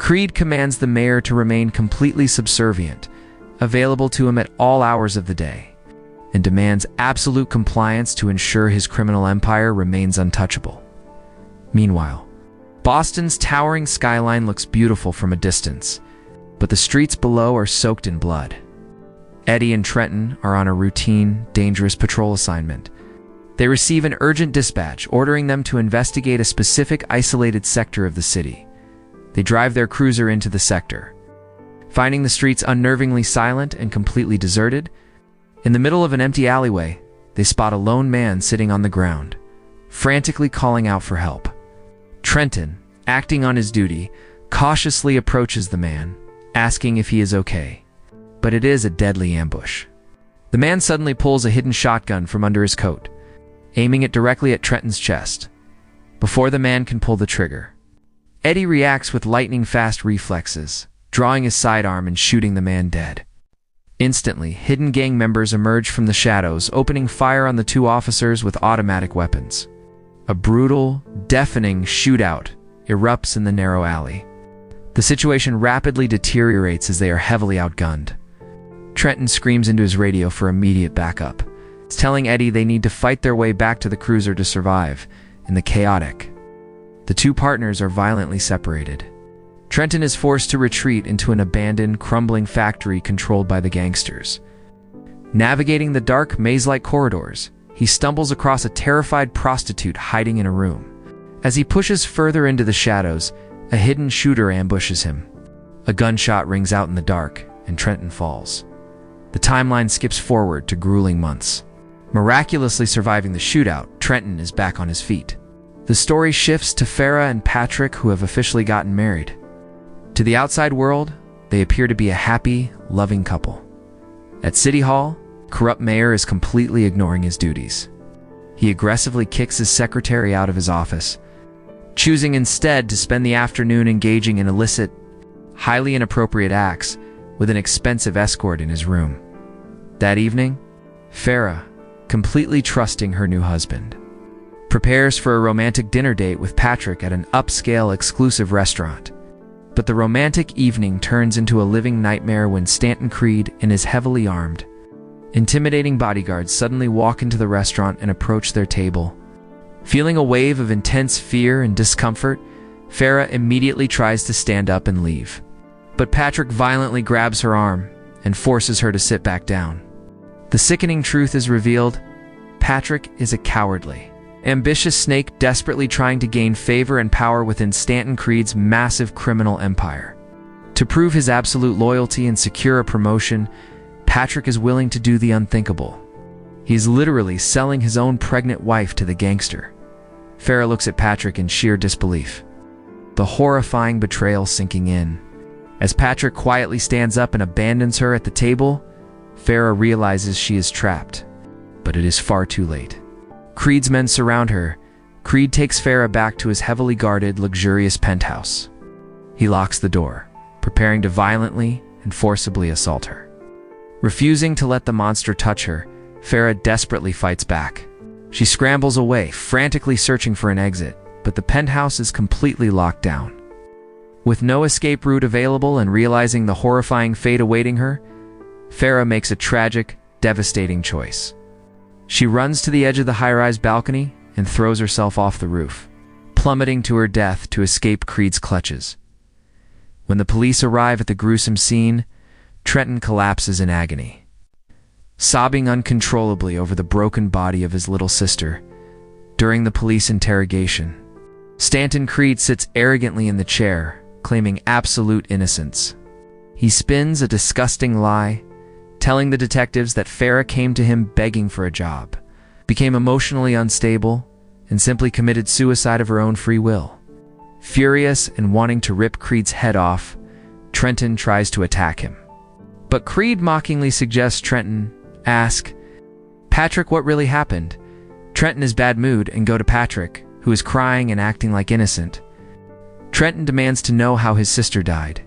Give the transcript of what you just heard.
Creed commands the mayor to remain completely subservient, available to him at all hours of the day, and demands absolute compliance to ensure his criminal empire remains untouchable. Meanwhile, Boston's towering skyline looks beautiful from a distance, but the streets below are soaked in blood. Eddie and Trenton are on a routine, dangerous patrol assignment. They receive an urgent dispatch ordering them to investigate a specific isolated sector of the city. They drive their cruiser into the sector. Finding the streets unnervingly silent and completely deserted, in the middle of an empty alleyway, they spot a lone man sitting on the ground, frantically calling out for help. Trenton, acting on his duty, cautiously approaches the man, asking if he is okay. But it is a deadly ambush. The man suddenly pulls a hidden shotgun from under his coat, aiming it directly at Trenton's chest. Before the man can pull the trigger, Eddie reacts with lightning-fast reflexes, drawing his sidearm and shooting the man dead. Instantly, hidden gang members emerge from the shadows, opening fire on the two officers with automatic weapons. A brutal, deafening shootout erupts in the narrow alley. The situation rapidly deteriorates as they are heavily outgunned. Trenton screams into his radio for immediate backup, telling Eddie they need to fight their way back to the cruiser to survive. In the chaotic, the two partners are violently separated. Trenton is forced to retreat into an abandoned, crumbling factory controlled by the gangsters. Navigating the dark, maze-like corridors, he stumbles across a terrified prostitute hiding in a room. As he pushes further into the shadows, a hidden shooter ambushes him. A gunshot rings out in the dark, and Trenton falls. The timeline skips forward to grueling months. Miraculously surviving the shootout, Trenton is back on his feet. The story shifts to Farah and Patrick, who have officially gotten married. To the outside world, they appear to be a happy, loving couple. At City Hall, corrupt mayor is completely ignoring his duties. He aggressively kicks his secretary out of his office, choosing instead to spend the afternoon engaging in illicit, highly inappropriate acts with an expensive escort in his room. That evening, Farah, completely trusting her new husband, prepares for a romantic dinner date with Patrick at an upscale, exclusive restaurant. But the romantic evening turns into a living nightmare when Stanton Creed and his heavily armed, intimidating bodyguards suddenly walk into the restaurant and approach their table. Feeling a wave of intense fear and discomfort, Farah immediately tries to stand up and leave. But Patrick violently grabs her arm and forces her to sit back down. The sickening truth is revealed: Patrick is a cowardly, ambitious snake desperately trying to gain favor and power within Stanton Creed's massive criminal empire. To prove his absolute loyalty and secure a promotion, Patrick is willing to do the unthinkable. He's literally selling his own pregnant wife to the gangster. Farah looks at Patrick in sheer disbelief, the horrifying betrayal sinking in. As Patrick quietly stands up and abandons her at the table, Farah realizes she is trapped, but it is far too late. Creed's men surround her. Creed takes Farah back to his heavily guarded, luxurious penthouse. He locks the door, preparing to violently and forcibly assault her. Refusing to let the monster touch her, Farah desperately fights back. She scrambles away, frantically searching for an exit, but the penthouse is completely locked down. With no escape route available and realizing the horrifying fate awaiting her, Farah makes a tragic, devastating choice. She runs to the edge of the high-rise balcony and throws herself off the roof, plummeting to her death to escape Creed's clutches. When the police arrive at the gruesome scene, Trenton collapses in agony, sobbing uncontrollably over the broken body of his little sister. During the police interrogation, Stanton Creed sits arrogantly in the chair, claiming absolute innocence. He spins a disgusting lie, telling the detectives that Farah came to him begging for a job, became emotionally unstable, and simply committed suicide of her own free will. Furious and wanting to rip Creed's head off, Trenton tries to attack him. But Creed mockingly suggests Trenton ask Patrick what really happened. Trenton is bad mood and go to Patrick, who is crying and acting like innocent. Trenton demands to know how his sister died.